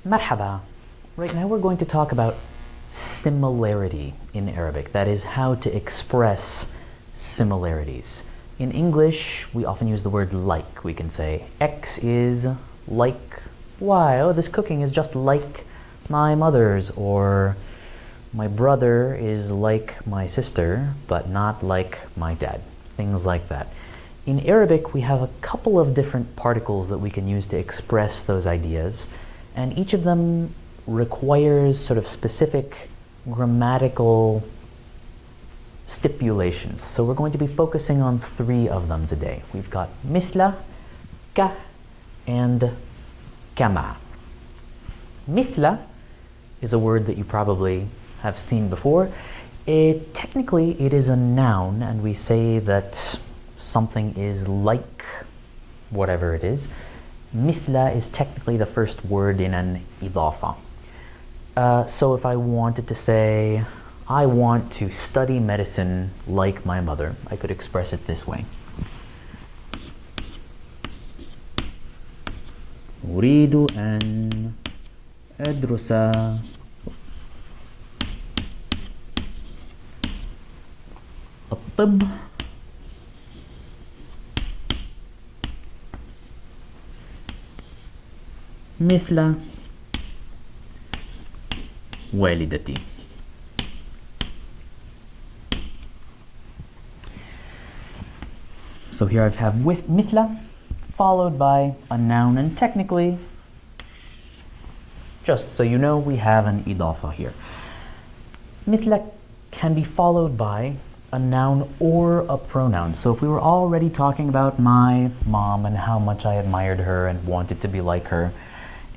Marhaba. Right now we're going to talk about similarity in Arabic. That is, how to express similarities. In English, we often use the word like. We can say X is like Y. Oh, this cooking is just like my mother's. Or my brother is like my sister, but not like my dad. Things like that. In Arabic, we have a couple of different particles that we can use to express those ideas, and each of them requires sort of specific grammatical stipulations. So we're going to be focusing on 3 of them today. We've got mithla, ka, and kama. Mithla is a word that you probably have seen before. Technically, it is a noun, and we say that something is like whatever it is. Mithla is technically the first word in an idafa. So if I wanted to say, I want to study medicine like my mother, I could express it this way. أريد أن أدرس الطب مثل والدتي. So here I have with mithla followed by a noun, and technically, just so you know, we have an idafa here. Mithla can be followed by a noun or a pronoun. So if we were already talking about my mom and how much I admired her and wanted to be like her,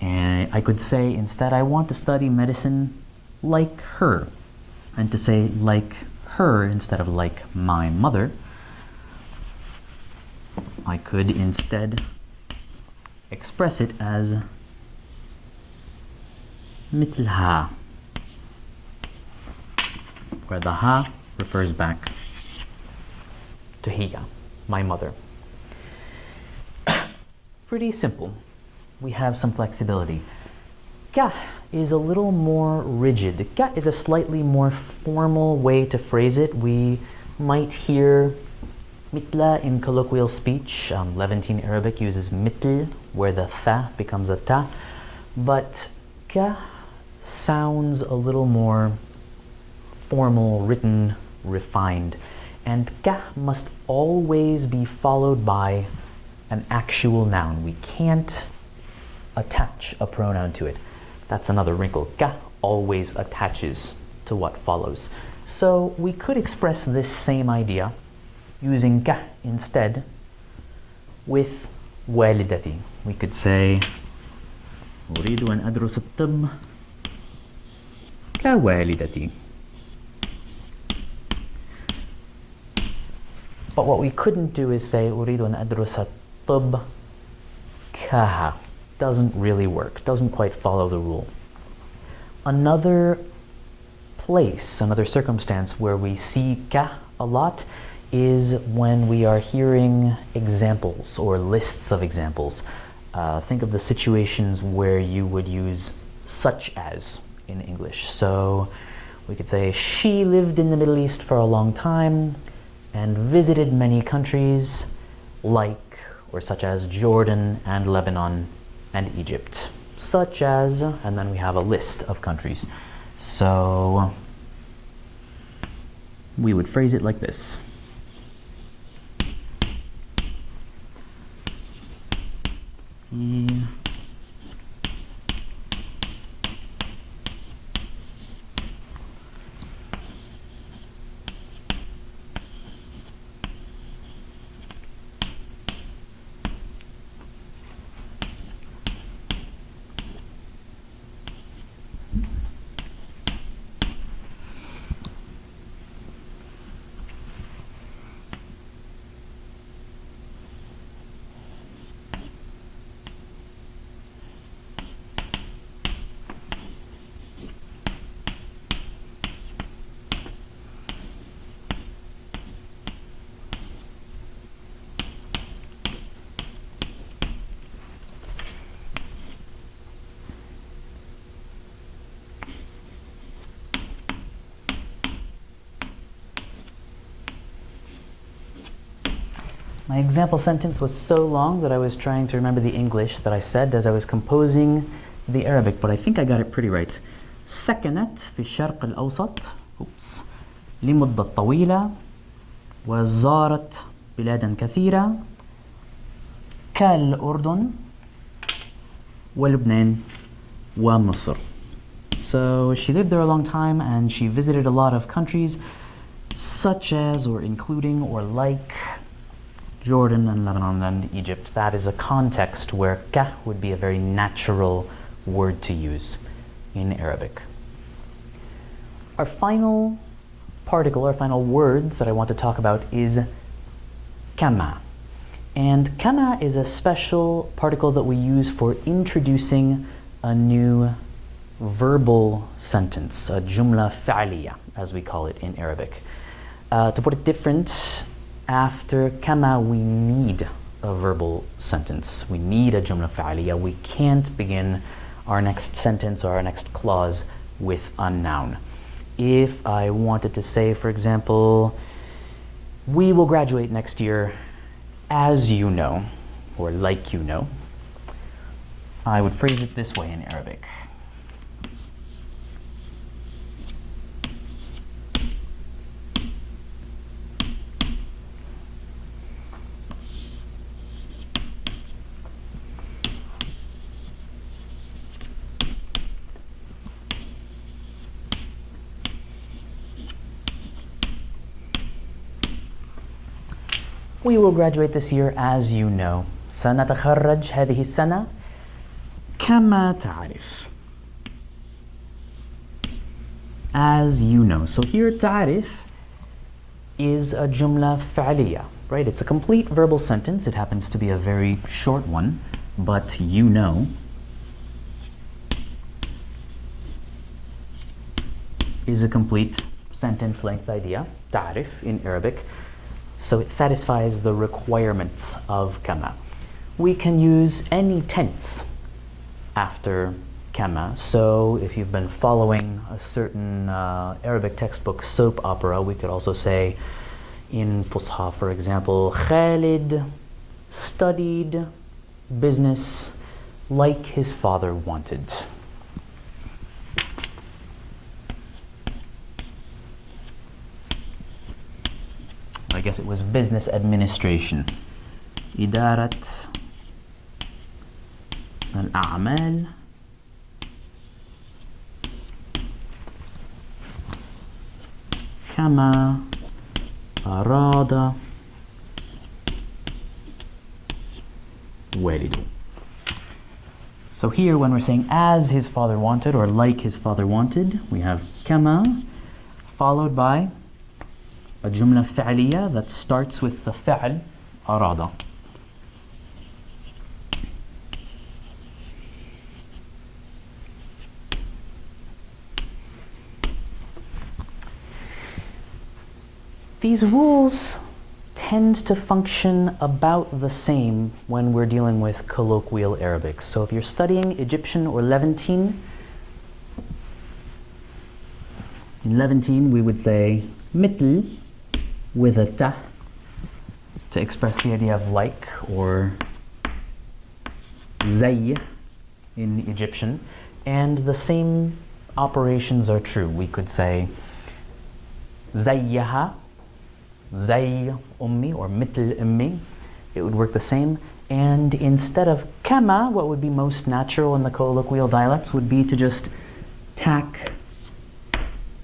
and I could say instead, I want to study medicine like her. And to say like her instead of like my mother, I could instead express it as mithlha, where the ha refers back to hiya, my mother. Pretty simple. We have some flexibility. Ka is a little more rigid. Ka is a slightly more formal way to phrase it. We might hear mitla in colloquial speech. Levantine Arabic uses mitl, where the tha becomes a ta. But ka sounds a little more formal, written, refined. And ka must always be followed by an actual noun. We can't attach a pronoun to it. That's another wrinkle. Ka always attaches to what follows. So we could express this same idea using ka instead with والدتي. We could say أريد أن أدرس الطب كوالدتي. But what we couldn't do is say أريد أن أدرس الطب كها. Doesn't really work, doesn't quite follow the rule. Another place, another circumstance where we see ka a lot is when we are hearing examples or lists of examples. Think of the situations where you would use such as in English. So we could say, she lived in the Middle East for a long time and visited many countries like or such as Jordan and Lebanon and Egypt, such as, and then we have a list of countries. So we would phrase it like this. My example sentence was so long that I was trying to remember the English that I said as I was composing the Arabic, but I think I got it pretty right. سكنت في الشرق الأوسط لمدة طويلة وزارت بلادا كثيرة كالأردن ولبنان ومصر. So she lived there a long time and she visited a lot of countries such as or including or like Jordan and Lebanon and Egypt. That is a context where ka would be a very natural word to use in Arabic. Our final particle, our final word that I want to talk about is kama. And kama is a special particle that we use for introducing a new verbal sentence, a jumla fa'liya, as we call it in Arabic. To put it different, after kama we need a verbal sentence. We need a jumla fa'liya. We can't begin our next sentence or our next clause with a noun. If I wanted to say, for example, we will graduate next year, as you know, or like you know, I would phrase it this way in Arabic. We will graduate this year, as you know. سنتخرج هذه السنة كما تعرف. As you know. So here تعرف is a jumla فعلية, right? It's a complete verbal sentence. It happens to be a very short one, but you know is a complete sentence length idea, تعرف in Arabic. So it satisfies the requirements of kama. We can use any tense after kama. So if you've been following a certain Arabic textbook soap opera, we could also say in Fusha, for example, Khalid studied business like his father wanted. I guess it was business administration. إدارة الأعمال كما أراد والده. So here when we're saying as his father wanted or like his father wanted, we have كما followed by a jumla فعلية that starts with the فعل أراد. These rules tend to function about the same when we're dealing with colloquial Arabic. So if you're studying Egyptian or Levantine, in Levantine we would say مثل with a ta to express the idea of like, or zay in Egyptian, and the same operations are true. We could say zayyaha, zay ummi, or mitl ummi. It would work the same. And instead of kama, what would be most natural in the colloquial dialects would be to just tack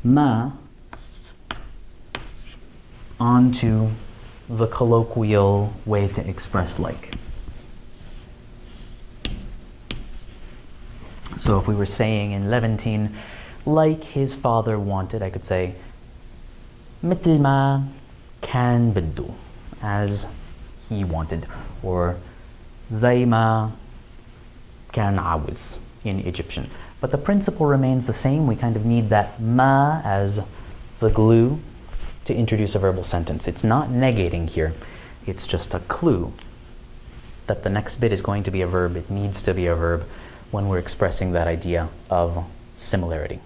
ma onto the colloquial way to express like. So if we were saying in Levantine, like his father wanted, I could say مثل ما كان بده, as he wanted, or زي ما كان عاوز in Egyptian. But the principle remains the same. We kind of need that ma as the glue to introduce a verbal sentence. It's not negating here. It's just a clue that the next bit is going to be a verb. It needs to be a verb when we're expressing that idea of similarity.